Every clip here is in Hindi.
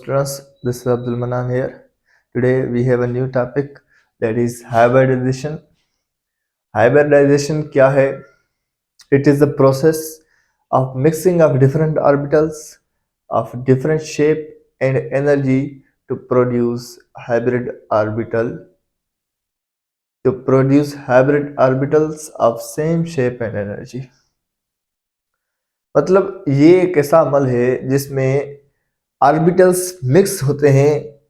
Students, this is Abdul Manan here. Today we have a new topic, that is hybridization. Hybridization क्या है? It is the process of mixing of different orbitals of different shape and energy to produce hybrid orbitals of same shape and energy. मतलब ये एक ऐसा अमल है जिसमें ऑर्बिटल्स मिक्स होते हैं,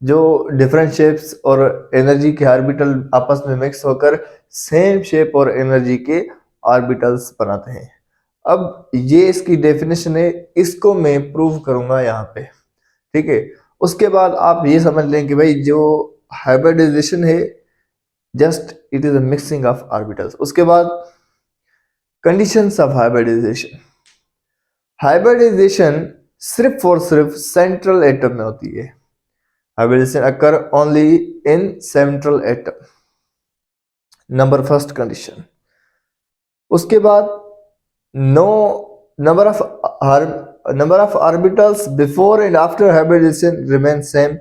जो डिफरेंट शेप्स और एनर्जी के ऑर्बिटल आपस में मिक्स होकर सेम शेप और एनर्जी के ऑर्बिटल्स बनाते हैं। अब ये इसकी डेफिनेशन है, इसको मैं प्रूव करूंगा यहाँ पे, ठीक है। उसके बाद आप ये समझ लें कि भाई जो हाइब्रिडाइजेशन है just it is a mixing of orbitals. उसके बाद कंडीशंस ऑफ हाइब्रिडाइजेशन सिर्फ और सिर्फ सेंट्रल एटम में होती है। Hybridization occur only in central atom. Number first condition. उसके बाद no number of orbitals before and after hybridization remain same.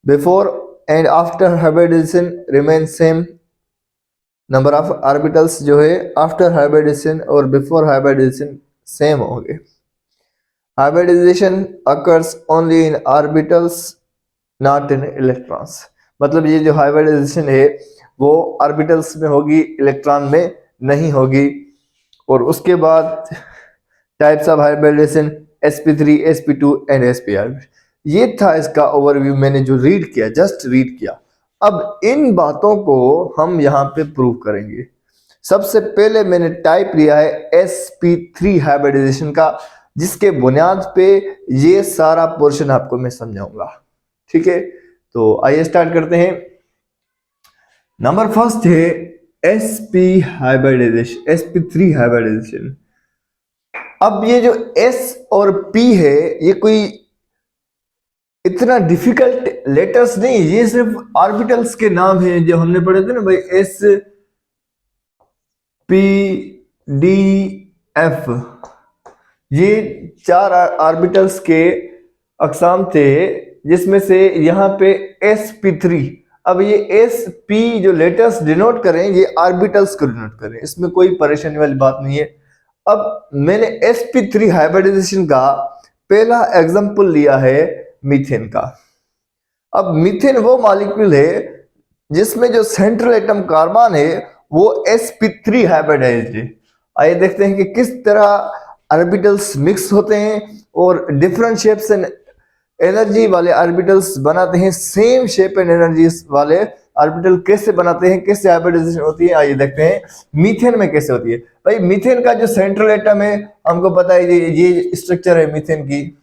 Before and after hybridization remain same. Number of orbitals जो है after hybridization और before hybridization same होंगे। Hybridization occurs only in orbitals not in electrons. मतलब ये जो हाइब्रिडाइजेशन है वो ऑर्बिटल्स में होगी, इलेक्ट्रॉन में नहीं होगी। और उसके बाद types of hybridization sp3, sp2 and sp ये था इसका ओवरव्यू, मैंने जो रीड किया, जस्ट रीड किया। अब इन बातों को हम यहाँ पे प्रूव करेंगे। सबसे पहले मैंने टाइप लिया है sp3 हाइब्रिडाइजेशन का, जिसके बुनियाद पे ये सारा पोर्शन आपको मैं समझाऊंगा, ठीक है। तो आइए स्टार्ट करते हैं। नंबर फर्स्ट है sp3 हाइब्रिडाइजेशन। अब ये जो s और p है ये कोई इतना डिफिकल्ट लेटर्स नहीं, ये सिर्फ ऑर्बिटल्स के नाम हैं जो हमने पढ़े थे ना भाई, s p d f, ये 4 ऑर्बिटल्स के अकसाम थे, जिसमें से यहाँ पे sp3। अब ये sp जो लेटर्स डिनोट करें ये ऑर्बिटल्स को डिनोट करें, इसमें कोई परेशानी वाली बात नहीं है। अब मैंने sp3 हाइब्रिडाइजेशन का पहला एग्जांपल लिया है मीथेन का। अब मीथेन वो मॉलिक्यूल है जिसमें जो सेंट्रल एटम कार्बन है वो sp3 हाइब्रिडाइज्ड है। आइए देखते हैं कि किस तरह ऑर्बिटल्स मिक्स होते हैं और डिफरेंट शेप्स एंड एनर्जी वाले ऑर्बिटल्स बनाते हैं, सेम शेप एंड एनर्जी वाले ऑर्बिटल कैसे बनाते हैं, कैसे हाइब्रिडाइजेशन होती है। आइए देखते हैं मीथेन में कैसे होती है। भाई मीथेन का जो सेंट्रल एटम है हमको पता है, ये स्ट्रक्चर है मीथेन की।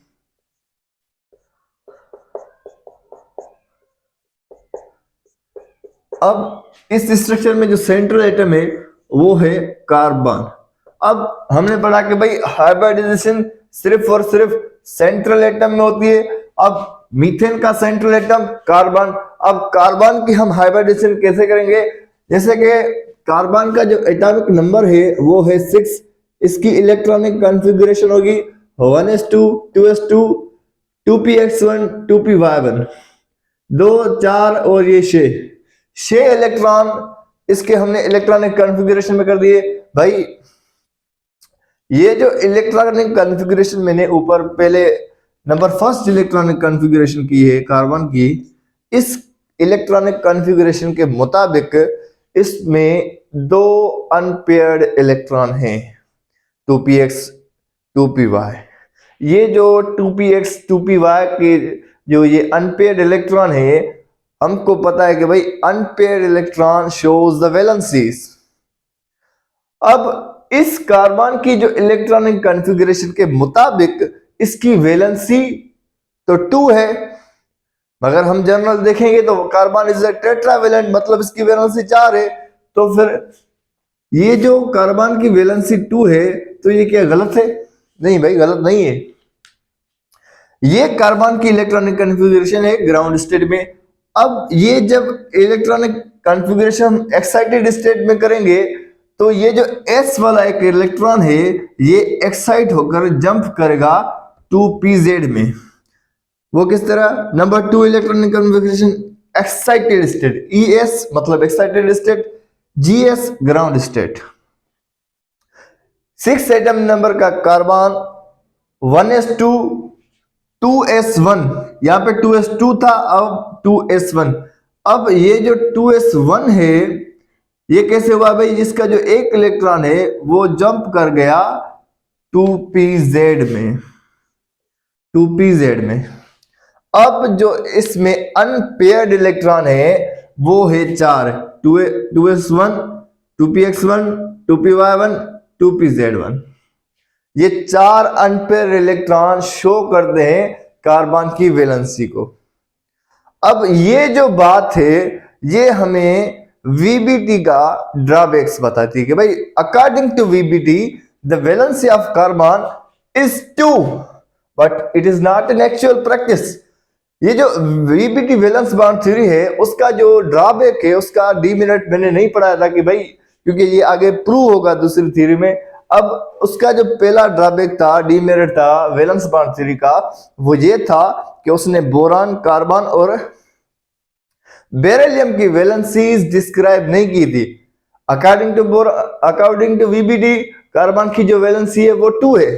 अब इस स्ट्रक्चर में जो सेंट्रल एटम है वो है कार्बन। अब हमने पढ़ा कि भाई हाइब्रिडाइजेशन सिर्फ और सिर्फ सेंट्रल एटम में होती है। अब मीथेन का सेंट्रल एटम कार्बन। अब कार्बन की हम हाइब्रिडाइजेशन कैसे करेंगे? जैसे कि कार्बन का जो एटॉमिक नंबर है वो है 6, इसकी इलेक्ट्रॉनिक कॉन्फ़िगरेशन होगी 1s2 2s2 2px1 2py1, 2 4 और ये 6 इलेक्ट्रॉन इसके हमने इलेक्ट्रॉनिक कॉन्फ़िगरेशन में कर दिए। भाई ये जो इलेक्ट्रॉनिक कॉन्फ़िगरेशन मैंने ऊपर पहले नंबर फर्स्ट इलेक्ट्रॉनिक कॉन्फ़िगरेशन की है कार्बन की, इस इलेक्ट्रॉनिक कॉन्फ़िगरेशन के मुताबिक इसमें 2 अनपेयर्ड इलेक्ट्रॉन हैं, 2px 2py। ये जो 2px 2py के जो ये अनपेयर्ड इलेक्ट्रॉन है, हमको पता है कि भाई unpaired electron shows the valencies. अब इस कार्बन की जो इलेक्ट्रॉनिक कॉन्फ़िगरेशन के मुताबिक इसकी वैलेंसी तो 2 है, मगर हम जनरल देखेंगे तो कार्बन इज अ टेट्रावैलेंट, मतलब इसकी वैलेंसी 4 है। तो फिर ये जो कार्बन की वैलेंसी 2 है तो ये क्या गलत है? नहीं भाई, गलत नहीं है। ये कार्बन की इलेक्ट्रॉनिक कॉन्फ़िगरेशन है ग्राउंड स्टेट में। अब ये जब इलेक्ट्रॉनिक कॉन्फ़िगरेशन एक्साइटेड स्टेट में करेंगे तो ये जो s वाला एक इलेक्ट्रॉन है ये एक्साइट होकर जंप करेगा 2pz में। वो किस तरह, number 2 electronic configuration excited state, ES मतलब excited state, GS ground state. 6 atom number का कार्बन 1s2 2s1, यहां पे 2s2 था, अब 2s1। अब ये जो 2s1 है ये कैसे हुआ भाई, जिसका जो एक इलेक्ट्रॉन है वो जंप कर गया 2pz में, 2pz में। अब जो इसमें अनपेयर्ड इलेक्ट्रॉन है वो है 4, 2s1 2px1 2py1 2pz1। ये 4 अनपेयर इलेक्ट्रॉन शो करते हैं कार्बन की वैलेंसी को। अब ये जो बात है ये हमें VBT का ड्रॉबैक्स बताती है कि भाई according to VBT the valency of carbon is 2 but it is not an actual practice. ये जो VBT वैलेंस बॉन्ड थ्योरी है उसका जो ड्रॉबैक है, उसका डीमेरिट मैंने नहीं पढ़ाया था कि भाई, क्योंकि ये आगे प्रूव होगा दूसरी थ्योरी में। अब उसका जो पहला ड्रॉबैक था, डीमेरिट था वैलेंस बॉन्ड थ्योरी का, वो ये था कि उसने बोरान, कार्बन और बेरिलियम की वैलेंसीज डिस्क्राइब नहीं की थी। अकॉर्डिंग टू VBT कार्बन की जो वैलेंसी है वो 2 है,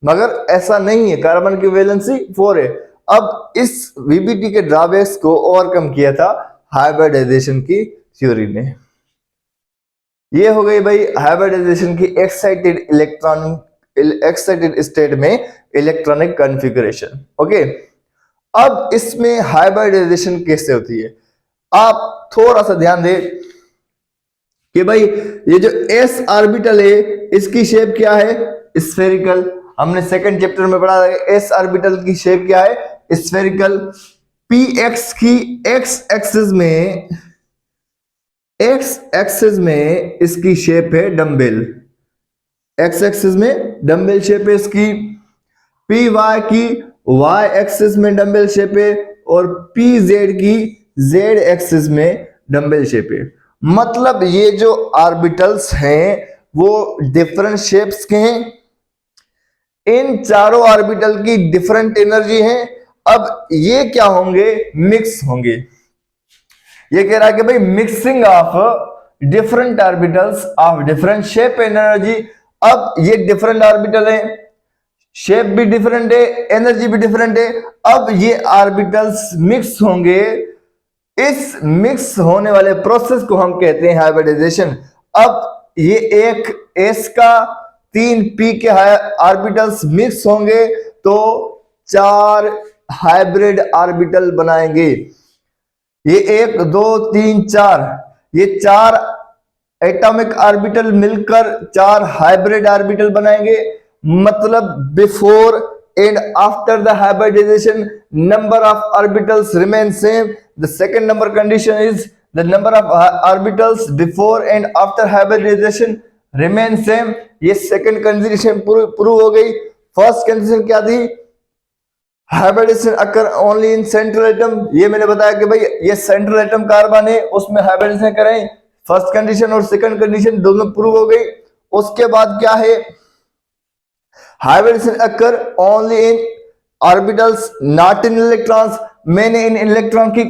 मगर ऐसा नहीं है, कार्बन की वैलेंसी 4 है। अब इस VBT के ड्रॉबैक्स को ओवरकम किया था हाइब्रिडाइजेशन की थ्योरी ने। ये हो गई भाई हाइब्रिडाइजेशन की एक्साइटेड स्टेट में इलेक्ट्रॉनिक कॉन्फ़िगरेशन। ओके, अब इसमें हाइब्रिडाइजेशन कैसे होती है, आप थोड़ा सा ध्यान दें कि भाई ये जो s ऑर्बिटल है इसकी शेप क्या है, स्फेरिकल। हमने सेकंड चैप्टर में पढ़ा है s ऑर्बिटल की शेप क्या है, स्फेरिकल। px की x एक्सिस में इसकी शेप है डम्बेल, x एक्सिस में डम्बेल शेप है इसकी। py की y एक्सिस में डम्बेल शेप है और pz की z एक्सिस में डम्बेल शेप है। मतलब ये जो ऑर्बिटल्स हैं वो डिफरेंट शेप्स के हैं, इन चारों ऑर्बिटल की डिफरेंट एनर्जी है। अब ये क्या होंगे, मिक्स होंगे। ये कह रहा है कि भाई mixing of different orbitals of different shape and energy. अब ये डिफरेंट ऑर्बिटल है, शेप भी डिफरेंट है, एनर्जी भी डिफरेंट है। अब ये ऑर्बिटल्स मिक्स होंगे, इस मिक्स होने वाले प्रोसेस को हम कहते हैं हाइब्रिडाइजेशन। अब ये एक s का 3 p के ऑर्बिटल्स मिक्स होंगे तो 4 हाइब्रिड ऑर्बिटल बनाएंगे। ये 1 2 3 4, ये 4 एटॉमिक ऑर्बिटल मिलकर 4 हाइब्रिड ऑर्बिटल बनाएंगे। मतलब before and after the hybridization number of orbitals remain same. The second number condition is the number of orbitals before and after hybridization remain same. ये सेकंड कंडीशन प्रूव हो गई। फर्स्ट कंडीशन क्या थी, hybridization occur only in central atom. ये मैंने बताया कि भाई ये सेंट्रल एटम कार्बन है उसमें हाइब्रिडाइजेशन करें। फर्स्ट कंडीशन और सेकंड कंडीशन दोनों प्रूव हो गई। उसके बाद क्या है, hybridization occur only in orbitals not in electrons। मैंने इन इलेक्ट्रॉन की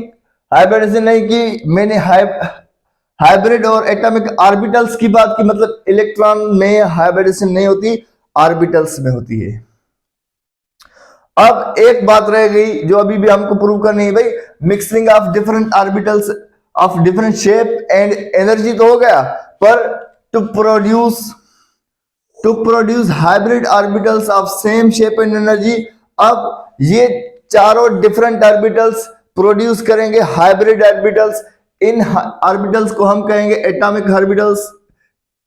हाइब्रिडाइजेशन नहीं की, मैंने हाइब्रिड और एटॉमिक ऑर्बिटल्स की बात की। मतलब इलेक्ट्रॉन में हाइब्रिडाइजेशन नहीं होती, ऑर्बिटल्स में होती है। अब एक बात रह गई जो अभी भी हमको प्रूव करनी है भाई, mixing of different orbitals of different shape and energy तो हो गया, पर to produce hybrid orbitals of same shape and energy. अब ये चारों डिफरेंट ऑर्बिटल्स प्रोड्यूस करेंगे हाइब्रिड ऑर्बिटल्स। इन ऑर्बिटल्स को हम कहेंगे एटॉमिक ऑर्बिटल्स,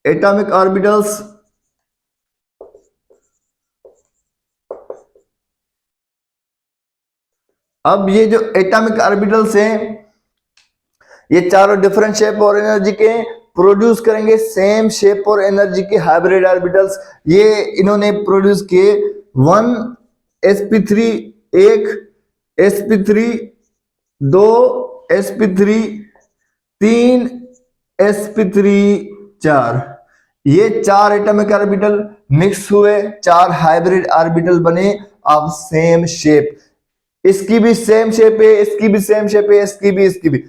एटॉमिक ऑर्बिटल्स। अब ये जो एटॉमिक ऑर्बिटल्स हैं ये चारों डिफरेंट शेप और एनर्जी के प्रोड्यूस करेंगे सेम शेप और एनर्जी के हाइब्रिड ऑर्बिटल्स। ये इन्होंने प्रोड्यूस किए 1 sp3 1 sp3 2 sp3 3 sp3 4। ये 4 एटॉमिक ऑर्बिटल मिक्स हुए, 4 हाइब्रिड ऑर्बिटल बने ऑफ सेम शेप। इसकी भी सेम शेप है, इसकी भी सेम शेप है, इसकी भी।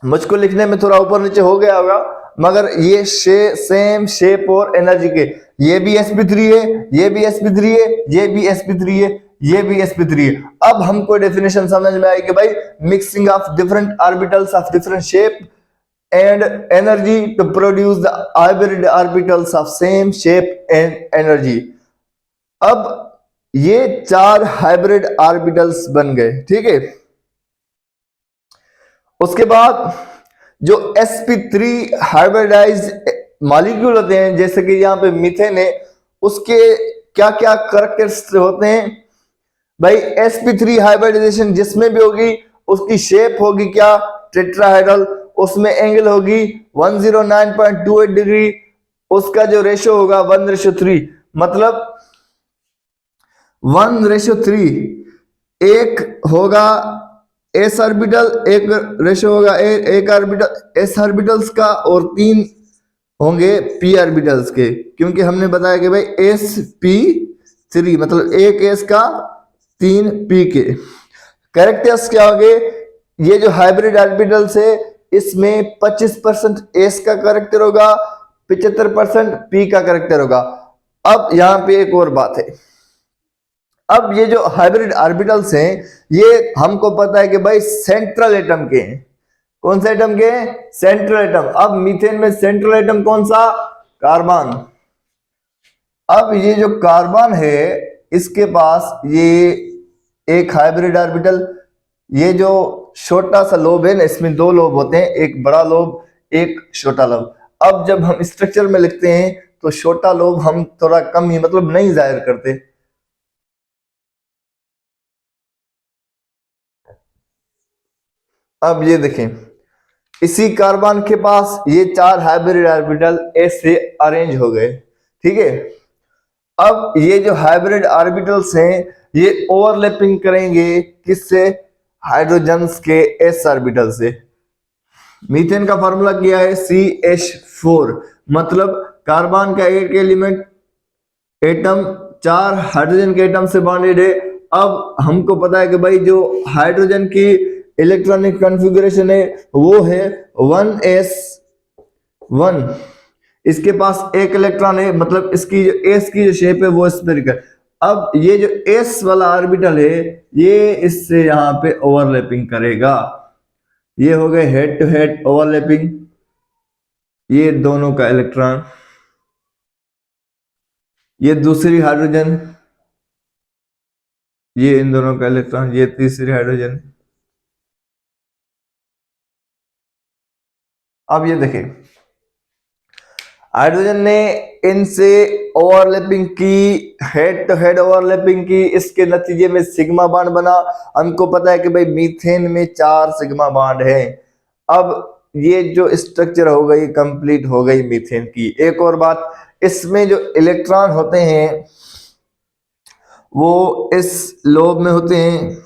मुझको लिखने में थोड़ा ऊपर नीचे हो गया होगा, मगर ये सेम शेप और एनर्जी के, ये भी sp3 है, ये भी sp3 है, ये भी sp3 है, ये भी sp3 है। अब हमको डेफिनेशन समझ में आई कि भाई mixing of different orbitals of different shape and energy to produce the hybrid orbitals of same shape and energy. अब ये 4 हाइब्रिड ऑर्बिटल्स बन गए, ठीक है। उसके बाद जो sp3 हाइब्रिडाइज्ड मॉलिक्यूल होते हैं, जैसे कि यहाँ पे मीथेन है, उसके क्या क्या कैरेक्टर्स होते हैं भाई। sp3 हाइब्रिडाइजेशन जिसमें भी होगी उसकी शेप होगी क्या, टेट्राहेड्रल, उसमें एंगल होगी 109.28 डिग्री, उसका जो रेशो होगा 1:3, मतलब 1:3। एक होगा एस ऑर्बिटल, एक रेशो होगा एक ऑर्बिटल एस ऑर्बिटल्स का, और 3 होंगे पी ऑर्बिटल्स के, क्योंकि हमने बताया कि भाई sp3 मतलब एक एस का 3 पी के। कैरेक्टर्स क्या होंगे, ये जो हाइब्रिड ऑर्बिटल्स है इसमें 25% एस का कैरेक्टर होगा, 75% पी का कैरेक्टर होगा। अब यहां पे एक और बात है, अब ये जो हाइब्रिड ऑर्बिटल्स हैं ये हमको पता है कि भाई सेंट्रल एटम के हैं। कौन से एटम के हैं, सेंट्रल एटम। अब मीथेन में सेंट्रल एटम कौन सा, कार्बन। अब ये जो कार्बन है इसके पास ये एक हाइब्रिड ऑर्बिटल, ये जो छोटा सा लोब है ना, इसमें 2 लोब होते हैं, एक बड़ा लोब एक छोटा लोब। अब जब हम स्ट्रक्चर में लिखते हैं तो छोटा लोब हम थोड़ा कम ही मतलब नहीं जाहिर करते। अब ये देखें, इसी कार्बन के पास ये 4 हाइब्रिड ऑर्बिटल ऐसे अरेंज हो गए, ठीक है। अब ये जो हाइब्रिड ऑर्बिटल्स हैं ये ओवरलैपिंग करेंगे किससे, हाइड्रोजन्स के एस ऑर्बिटल से। मीथेन का फार्मूला क्या है, CH4, मतलब कार्बन का एक एलिमेंट एटम 4 हाइड्रोजन के एटम से बॉन्डेड है। अब हमको पता है कि भाई जो हाइड्रोजन की इलेक्ट्रॉनिक कॉन्फ़िगरेशन है वो है 1s1, इसके पास एक इलेक्ट्रॉन है, मतलब इसकी जो एस की जो शेप है वो स्फेरिकल। अब ये जो एस वाला ऑर्बिटल है ये इससे यहां पे ओवरलैपिंग करेगा, ये हो गए हेड टू हेड ओवरलैपिंग, ये दोनों का इलेक्ट्रॉन, ये दूसरी हाइड्रोजन, ये इन दोनों का इलेक्ट्रॉन, ये तीसरी हाइड्रोजन। अब ये देखें, हाइड्रोजन ने इनसे ओवरलैपिंग की, हेड टू हेड ओवरलैपिंग की, इसके नतीजे में सिग्मा बॉन्ड बना। हमको पता है कि भाई मीथेन में 4 सिग्मा बॉन्ड है। अब ये जो स्ट्रक्चर हो गई कंप्लीट हो गई मीथेन की। एक और बात, इसमें जो इलेक्ट्रॉन होते हैं वो इस लोब में होते हैं,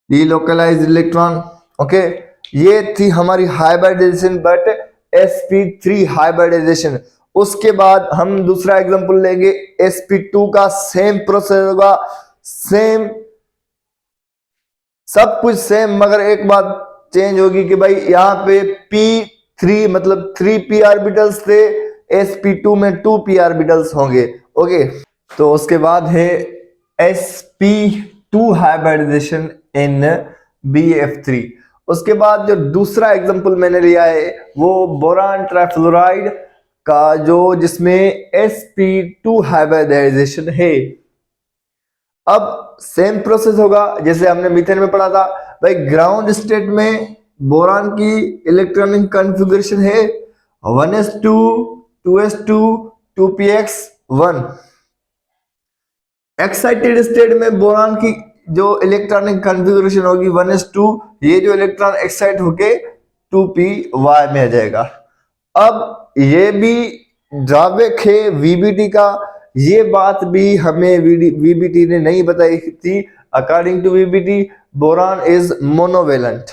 डीलोकलाइज्ड इलेक्ट्रॉन, ओके। ये थी हमारी हाइब्रिडाइजेशन, बट sp3 हाइब्रिडाइजेशन। उसके बाद हम दूसरा एग्जांपल लेंगे, sp2 का सेम प्रोसेस होगा, सेम सब कुछ सेम, मगर एक बात चेंज होगी कि भाई यहाँ पे p3 मतलब 3p ऑर्बिटल्स थे, sp2 में 2p ऑर्बिटल्स होंगे, ओके। तो उसके बाद है sp2 हाइब्रिडाइजेशन इन BF3। उसके बाद जो दूसरा एग्जांपल मैंने लिया है वो बोरान ट्राइफ्लोराइड का, जो जिसमें sp2 हाइब्रिडाइजेशन है। अब सेम प्रोसेस होगा जैसे हमने मीथेन में पढ़ा था भाई। ग्राउंड स्टेट में बोरान की इलेक्ट्रॉनिक कॉन्फ़िगरेशन है 1s2 2s2 2px1। Excited state में बोरान की जो इलेक्ट्रॉनिक कॉन्फ़िगरेशन होगी 1s2, ये जो इलेक्ट्रॉन एक्साइट होके 2py में आ जाएगा। अब ये भी ड्रॉबैक है VBT का, ये बात भी हमें VBT ने नहीं बताई थी। According to VBT boron is monovalent.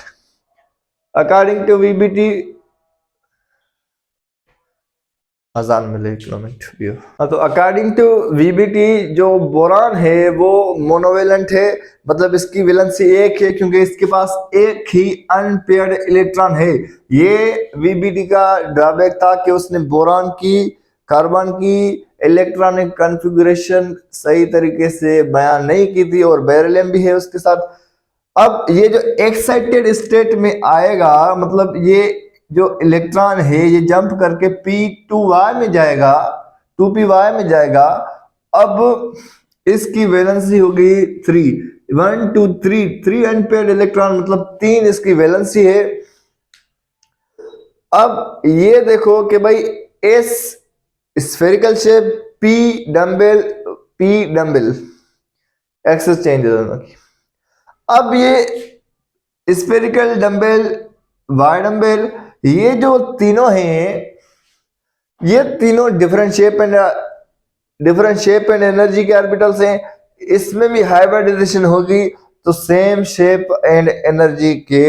According to VBT अजान मिले 1 मिनट भी हो। तो अकॉर्डिंग टू वीबीटी जो बोरान है वो मोनोवेलेंट है, मतलब इसकी वैलेंसी एक है क्योंकि इसके पास एक ही अनपेयर्ड इलेक्ट्रॉन है। ये वीबीटी का ड्रॉबैक था कि उसने बोरान की कार्बन की इलेक्ट्रॉनिक कॉन्फ़िगरेशन सही तरीके से बयान नहीं की थी, और बेरिलियम भी है उसके साथ। अब ये जो एक्साइटेड स्टेट में आएगा, मतलब ये जो इलेक्ट्रॉन है ये जंप करके p2y में जाएगा, 2py में जाएगा। अब इसकी वैलेंसी होगी 3, 1 2 3 अनपेयर्ड इलेक्ट्रॉन, मतलब 3 इसकी वैलेंसी है। अब ये देखो कि भाई s spherical shape, p dumbbell axes change है दोनों की। अब ये स्फेरिकल डम्बल, वाई डम्बल, ये जो तीनों हैं ये तीनों डिफरेंट शेप एंड एनर्जी के ऑर्बिटल्स हैं। इसमें भी हाइब्रिडाइजेशन होगी तो सेम शेप एंड एनर्जी के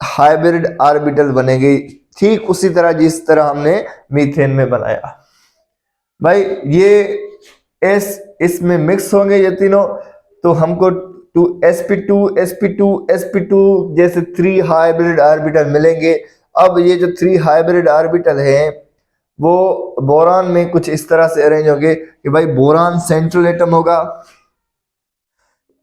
हाइब्रिड ऑर्बिटल बनेगी, ठीक उसी तरह जिस तरह हमने मीथेन में बनाया। भाई ये एस इसमें मिक्स होंगे ये तीनों, तो हमको sp2 जैसे 3 हाइब्रिड ऑर्बिटल मिलेंगे। अब ये जो 3 हाइब्रिड ऑर्बिटल हैं वो बोरान में कुछ इस तरह से अरेंज होंगे कि भाई बोरान सेंट्रल एटम होगा,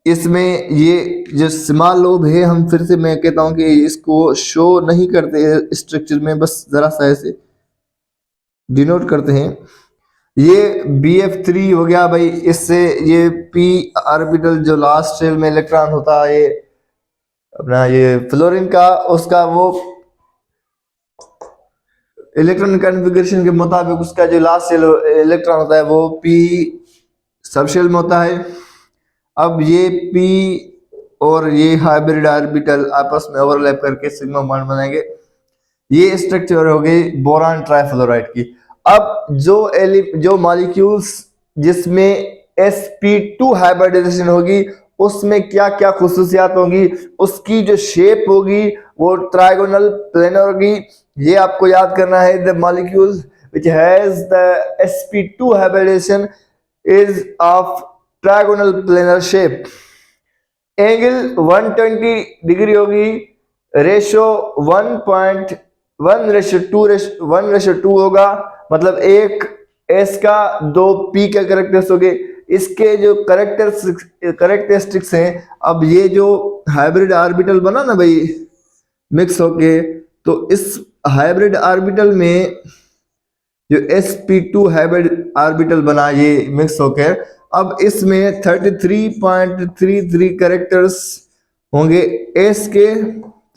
इसमें ये जो स्मॉल लोब है, हम फिर से मैं कहता हूं कि इसको शो नहीं करते स्ट्रक्चर में, बस जरा सा ऐसे डिनोट करते हैं। ये BF3 हो गया भाई, इससे ये p ऑर्बिटल जो लास्ट शेल में इलेक्ट्रॉन होता है ये अपना ये फ्लोरीन का, उसका वो इलेक्ट्रॉन कॉन्फ़िगरेशन के मुताबिक उसका जो लास्ट शेल इलेक्ट्रॉन होता है वो p सब शेल में होता है। अब ये p और ये हाइब्रिड ऑर्बिटल आपस में ओवरलैप करके सिग्मा बॉन्ड बनाएंगे। ये स्ट्रक्चर हो गई बोरान ट्राइफ्लोराइड की। अब जो मॉलिक्यूल्स जिसमें sp2 हाइब्रिडाइजेशन होगी उसमें क्या क्या खुसूसियात होंगी, उसकी जो शेप होगी वो ट्राइगोनल प्लेनर होगी। ये आपको याद करना है, the molecule which has the sp2 hybridization is of trigonal planar shape। Angle 120 degree होगी, रेशो 1.1:2 होगा, मतलब एक एस का 2 पी के करेक्टर्स हो गए। इसके जो करेक्टरिस्टिक्स हैं, अब ये जो हाइब्रिड ऑर्बिटल बना ना भाई मिक्स होके, तो इस हाइब्रिड ऑर्बिटल में जो sp2 हाइब्रिड ऑर्बिटल बना ये मिक्स होकर, अब इसमें 33.33 कैरेक्टर्स होंगे एस के,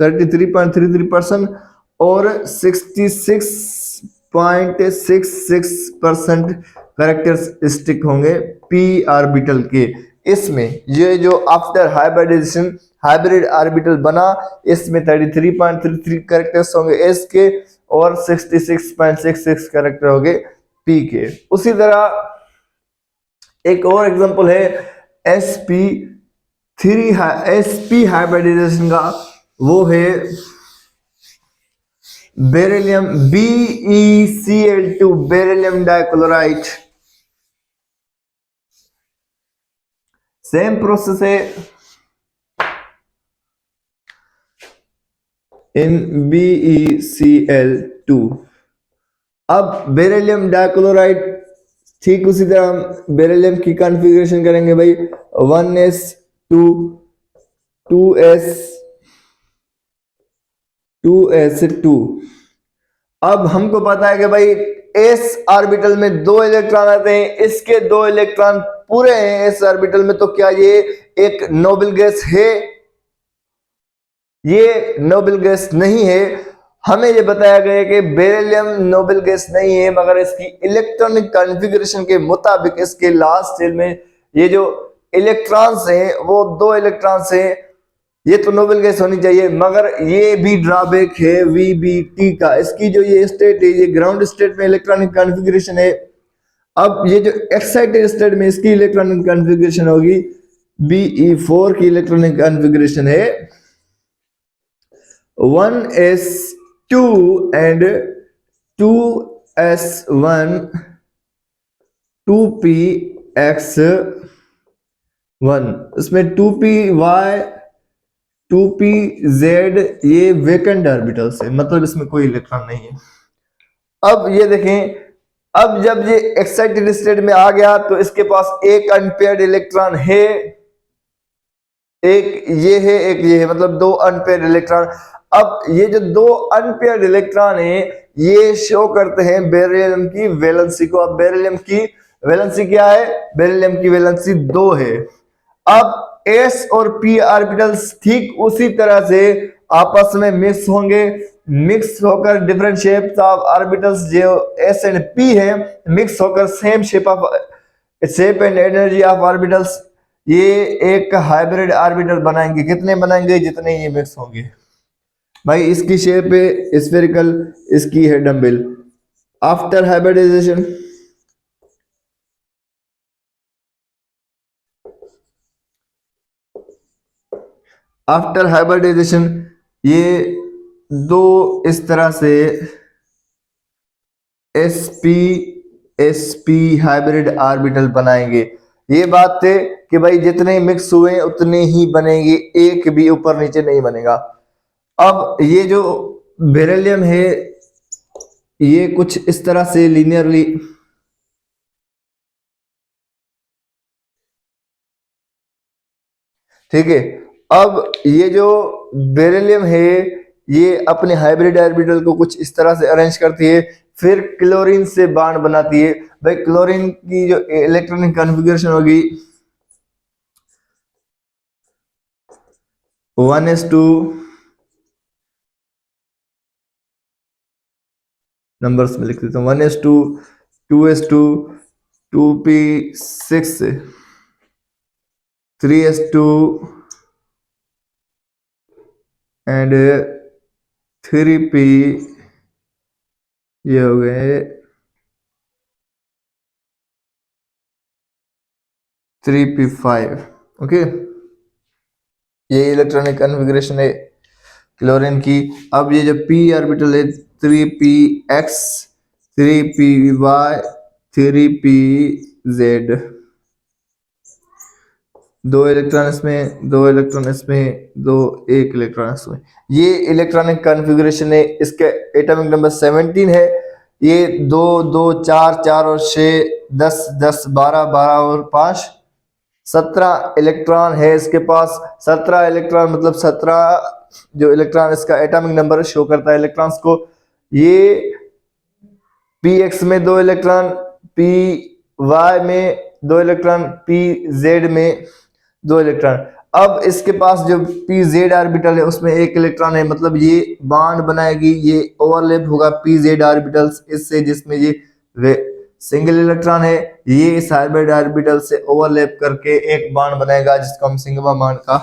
33.33% और 66.66% कैरेक्टरिस्टिक होंगे p ऑर्बिटल के। इसमें ये जो आफ्टर हाइब्रिडाइजेशन हाइब्रिड ऑर्बिटल बना, इसमें 33.33 कैरेक्टर्स होंगे एस के और 66.66 कैरेक्टर होंगे p के। उसी तरह एक और एग्जांपल है sp हाइब्रिडाइजेशन का, वो है beryllium BeCl2 beryllium dichloride. Same process है इन BeCl2। अब बेरिलियम डाइक्लोराइड ठीक उसी तरह हम बेरिलियम की कॉन्फ़िगरेशन करेंगे भाई, 1s2 2s2। अब हमको पता है कि भाई एस ऑर्बिटल में 2 इलेक्ट्रॉन आते हैं, इसके 2 इलेक्ट्रॉन पूरे हैं एस ऑर्बिटल में, तो क्या ये एक नोबल गैस है? ये नोबल गैस नहीं है। हमें ये बताया गया कि बेरिलियम नोबल गैस नहीं है, मगर इसकी इलेक्ट्रॉनिक कॉन्फ़िगरेशन के मुताबिक इसके लास्ट शेल में ये जो इलेक्ट्रॉन्स हैं वो 2 इलेक्ट्रॉन्स हैं, ये तो नोबल गैस होनी चाहिए। मगर ये भी ड्रॉबैक है वीबीटी का, इसकी जो ये स्टेट है ये ग्राउंड स्टेट में इलेक्ट्रॉनिक कॉन्फ़िगरेशन है। अब ये जो एक्साइटेड स्टेट में इसकी इलेक्ट्रॉनिक कॉन्फ़िगरेशन होगी Be4 की इलेक्ट्रॉनिक कॉन्फ़िगरेशन है 1s2 and 2 S1 2px1, इसमें 2py 2pz ये वेकेंट ऑर्बिटल्स है, मतलब इसमें कोई इलेक्ट्रॉन नहीं है। अब ये देखें, अब जब ये एक्साइटेड स्टेट में आ गया तो इसके पास एक अनपेयर्ड इलेक्ट्रॉन है, एक ये है एक ये है, मतलब दो अनपेयर्ड इलेक्ट्रॉन। अब ये जो दो अनपेयर्ड इलेक्ट्रॉन है ये शो करते हैं बेरिलियम की वैलेंसी को। अब बेरिलियम की वैलेंसी क्या है? बेरिलियम की वैलेंसी 2 है। अब s और p ऑर्बिटल्स ठीक उसी तरह से आपस में मिक्स होंगे, मिक्स होकर डिफरेंट शेप्स ऑफ ऑर्बिटल्स जो s एंड p है मिक्स होकर same shape and energy of orbitals ये एक हाइब्रिड ऑर्बिटल बनाएंगे। कितने बनाएंगे? जितने ये मिक्स होंगे। भाई इसकी शेप है स्फेरिकल, इसकी है डम्बल। आफ्टर हाइब्रिडाइजेशन ये दो इस तरह से sp हाइब्रिड ऑर्बिटल बनाएंगे। ये बात है कि भाई जितने मिक्स हुए उतने ही बनेंगे, एक भी ऊपर नीचे नहीं बनेगा। अब ये जो बेरिलियम है ये कुछ इस तरह से लीनियरली ठीक है। अब ये जो बेरिलियम है ये अपने हाइब्रिड ऑर्बिटल को कुछ इस तरह से अरेंज करती है, फिर क्लोरीन से बॉन्ड बनाती है। भाई क्लोरीन की जो इलेक्ट्रॉनिक कॉन्फ़िगरेशन होगी 1s2 नंबर्स में लिख देता हूँ 1s2 2s2 2p6 3s2 and 3p ये हो गए 3p5। ओके, ये इलेक्ट्रॉनिक कॉन्फ़िगरेशन है क्लोरीन की। अब ये जो p ऑर्बिटल है 3px 3py 3pz, दो इलेक्ट्रॉन इसमें, दो इलेक्ट्रॉन इसमें, दो एक इलेक्ट्रॉन इसमें। ये इलेक्ट्रॉनिक कॉन्फ़िगरेशन है। इसके एटॉमिक नंबर 17 है। ये 2 2 4 4 और 6 10 10 12 12 और 5 17 इलेक्ट्रॉन है इसके पास। 17 इलेक्ट्रॉन मतलब 17 जो इलेक्ट्रॉन इसका एटॉमिक नंबर शो करता है इलेक्ट्रॉन्स को। ये px में 2 इलेक्ट्रॉन, py में 2 इलेक्ट्रॉन, pz में 2 इलेक्ट्रॉन। अब इसके पास जो pz ऑर्बिटल है उसमें एक इलेक्ट्रॉन है, मतलब ये बॉन्ड बनाएगी, ये ओवरलैप होगा pz ऑर्बिटल्स इससे, जिसमें ये सिंगल इलेक्ट्रॉन है ये इस हाइब्रिड ऑर्बिटल से ओवरलैप करके एक बॉन्ड बनेगा जिसको हम सिग्मा बॉन्ड का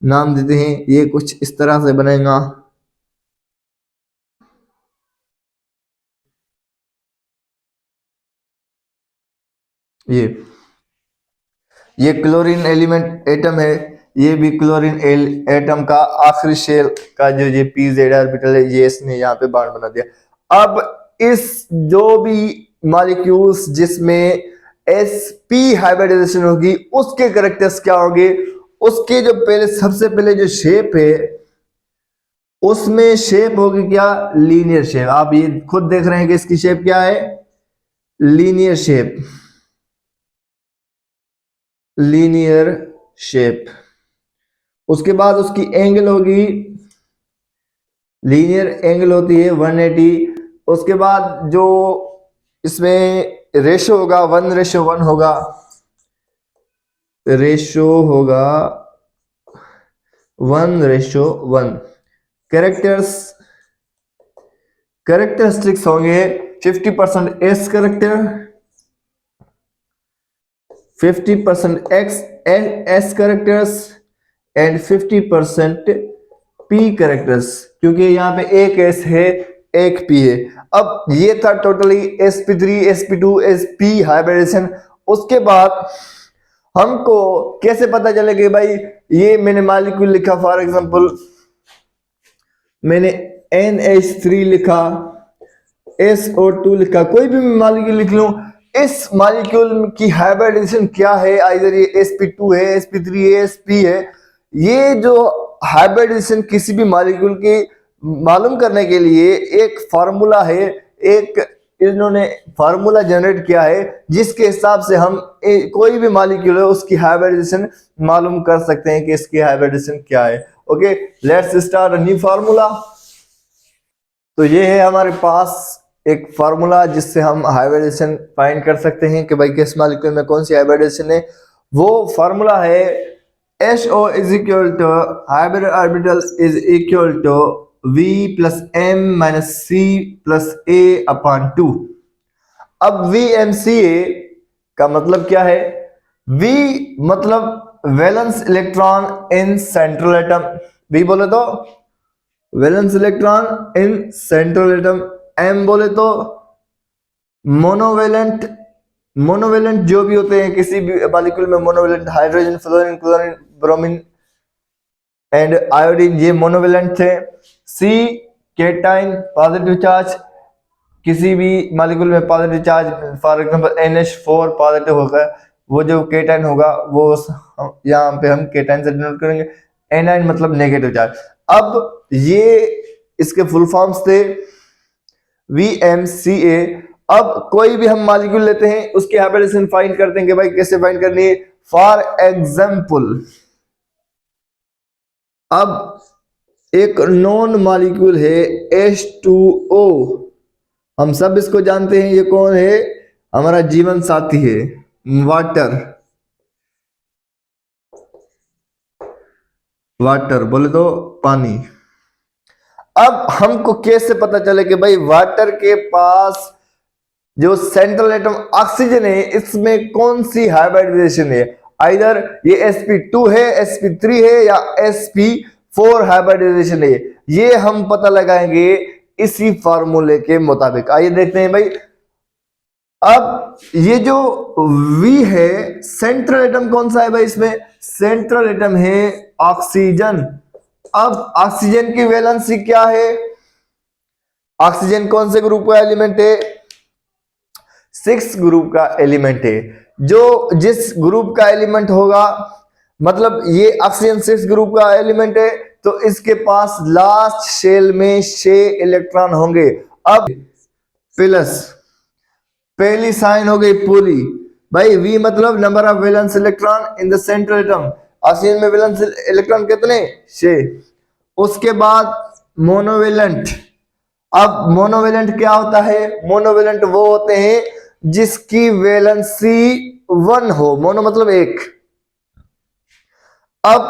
नाम देते हैं। ये कुछ इस तरह से बनेगा। ये क्लोरीन एलिमेंट एटम है, ये भी क्लोरीन एटम का आखिरी शेल का जो ये pz ऑर्बिटल है ये इसने यहाँ पे बॉन्ड बना दिया। अब इस जो भी मॉलिक्यूल्स जिसमें sp हाइब्रिडाइजेशन होगी उसके कैरेक्टर्स क्या होंगे? उसके जो पहले सबसे पहले जो शेप है उसमें शेप होगी क्या? Linear shape. आप ये खुद देख रहे हैं कि इसकी शेप क्या है? Linear shape, linear shape. उसके बाद उसकी एंगल होगी, लीनियर एंगल होती है 180। उसके बाद जो इसमें रेशो होगा 1:1 होगा, रेशो होगा 1:1। कैरेक्टरिस्टिक्स होंगे 50% S character, 50% S characters and 50% P characters, क्योंकि यहाँ पे एक एस है एक पी है। अब ये था totally sp3 sp2 sp hybridisation. उसके बाद हमको कैसे पता चले कि भाई ये मैंने मॉलिक्यूल लिखा, फॉर एग्जांपल मैंने NH3 लिखा, SO2 लिखा, कोई भी मॉलिक्यूल लिख लूं, इस मॉलिक्यूल की हाइब्रिडाइजेशन क्या है, आइदर ये sp2 है, sp3 है, sp है। ये जो हाइब्रिडाइजेशन किसी भी मॉलिक्यूल की मालूम करने के लिए एक फार्मूला है, एक इन्होंने फार्मूला जनरेट किया है जिसके हिसाब से हम कोई भी मॉलिक्यूल है उसकी हाइब्रिडाइजेशन मालूम कर सकते हैं कि इसकी हाइब्रिडाइजेशन क्या है। Okay, let's start a new formula. तो ये है हमारे पास एक फार्मूला जिससे हम हाइब्रिडाइजेशन फाइंड कर सकते हैं कि भाई किस मॉलिक्यूल में कौन सी हाइब्रिडाइजेशन है। वो फार्मूला है HO is equal to hybrid orbital is equal to V plus M minus C plus A upon 2। अब VMCA का मतलब क्या है? V मतलब valence electron in central atom, V बोले तो valence electron in central atom, M बोले तो मोनोवेलेंट, मोनोवेलेंट जो भी होते हैं किसी भी मॉलिक्यूल में, monovalent hydrogen, fluorine, chlorine, bromine and iodine, ये मोनोवेलेंट थे। C केटाइन पॉजिटिव चार्ज, किसी भी मॉलिक्यूल में positive charge, for example NH4 positive होगा, वो जो केटाइन होगा वो यहाँ पे हम केटाइन से डिनोट करेंगे। एनाइन मतलब नेगेटिव चार्ज। अब ये इसके फुल फॉर्म्स थे VMCA। अब कोई भी हम मॉलिक्यूल लेते हैं उसकी हाइब्रिडाइजेशन फाइंड करते हैं कि भाई कैसे फाइंड करनी है। फॉर एग्जांपल अब एक नॉन मॉलिक्यूल है H2O, हम सब इसको जानते हैं, ये कौन है? हमारा जीवन साथी है, वाटर। वाटर बोले तो पानी। अब हमको कैसे पता चले कि भाई वाटर के पास जो सेंट्रल एटम ऑक्सीजन है इसमें कौन सी हाइब्रिडाइजेशन है? आइदर ये sp2 है, sp3 है या sp4 हाइब्रिडाइजेशन है। ये हम पता लगाएंगे इसी फार्मूले के मुताबिक। आइए देखते हैं भाई। अब ये जो V है, सेंट्रल एटम कौन सा है भाई? इसमें सेंट्रल एटम है ऑक्सीजन। अब ऑक्सीजन की वैलेंसी क्या है? ऑक्सीजन कौन से ग्रुप का एलिमेंट है? 6 ग्रुप का एलिमेंट है। जो जिस ग्रुप का एलिमेंट होगा, मतलब ये ऑक्सीजन 6 ग्रुप का एलिमेंट है, तो इसके पास लास्ट शेल में 6 इलेक्ट्रॉन होंगे। अब प्लस पहली साइन हो गई पूरी भाई। V मतलब number of valence electron in the central atom. Oxygen में वैलेंस इलेक्ट्रॉन कितने? 6। उसके बाद मोनोवेलेंट। अब मोनोवेलेंट क्या होता है? मोनोवेलेंट वो होते हैं जिसकी वैलेंसी 1 हो। मोनो मतलब एक। अब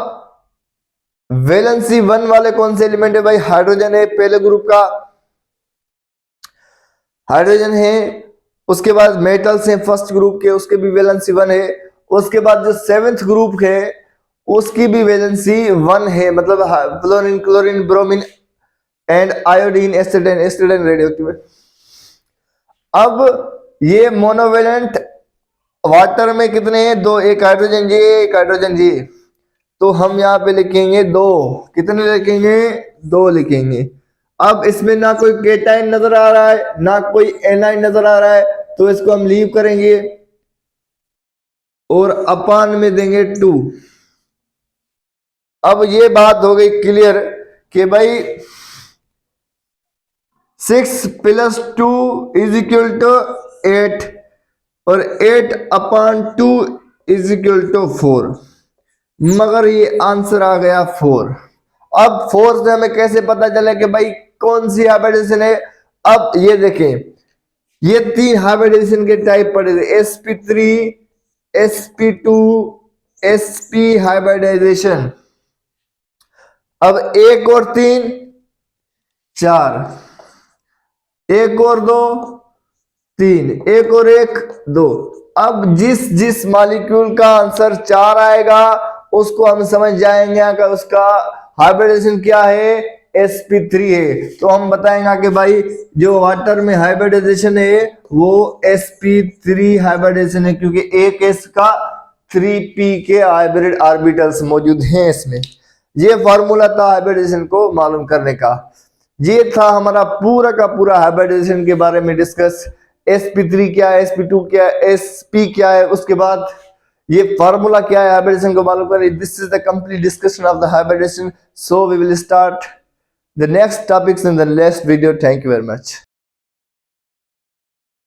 वैलेंसी 1 वाले कौन से एलिमेंट है भाई? हाइड्रोजन है पहले ग्रुप का, हाइड्रोजन है। उसके बाद मेटल्स हैं फर्स्ट ग्रुप के, उसके भी वैलेंसी 1 है। उसके बाद जो 7th ग्रुप है उसकी भी वैलेंसी 1 है, मतलब fluorine, chlorine, bromine and iodine, astatine, astatine radioactive. अब ये मोनोवेलेंट वाटर में कितने हैं? 2, एक हाइड्रोजन जी, एक हाइड्रोजन जी। तो हम यहाँ पे लिखेंगे 2। कितने लिखेंगे? 2 लिखेंगे। अब इसमें ना कोई केटाइन नजर आ रहा है ना कोई एनाइन नजर आ रहा है, तो इसको हम लीव करेंगे और अपान में देंगे 2। अब ये बात हो गई क्लियर कि भाई 6 प्लस 2 इज इक्वल टू 8 और 8 अपॉन 2 इज इक्वल टू 4, मगर ये आंसर आ गया 4। अब 4 से हमें कैसे पता चले कि भाई कौन सी हाइब्रिडाइजेशन है? अब ये देखें, ये 3 हाइब्रिडाइजेशन के टाइप पड़े थे, sp3, sp2, sp हाइब्रिडाइजेशन। अब 1 और 3 4, 1 और 2 3, 1 और 1 2। अब जिस मॉलिक्यूल का आंसर 4 आएगा उसको हम समझ जाएंगे कि उसका हाइब्रिडाइजेशन क्या है? sp3 है। तो हम बताएंगे कि भाई जो वाटर में हाइब्रिडाइजेशन है वो sp3 हाइब्रिडाइजेशन है, क्योंकि एक s का 3p के हाइब्रिड ऑर्बिटल्स मौजूद हैं इसमें। ये फार्मूला था हाइब्रिडाइजेशन को मालूम करने का। ये था हमारा पूरा का पूरा हाइब्रिडाइजेशन के बारे में डिस्कस। sp3 क्या है, sp2 क्या है, sp क्या है, उसके बाद ये फार्मूला क्या है हाइब्रिडाइजेशन को मालूम करें। This is the complete discussion of the hybridization. So we will start the next topics in the next video. Thank you very much.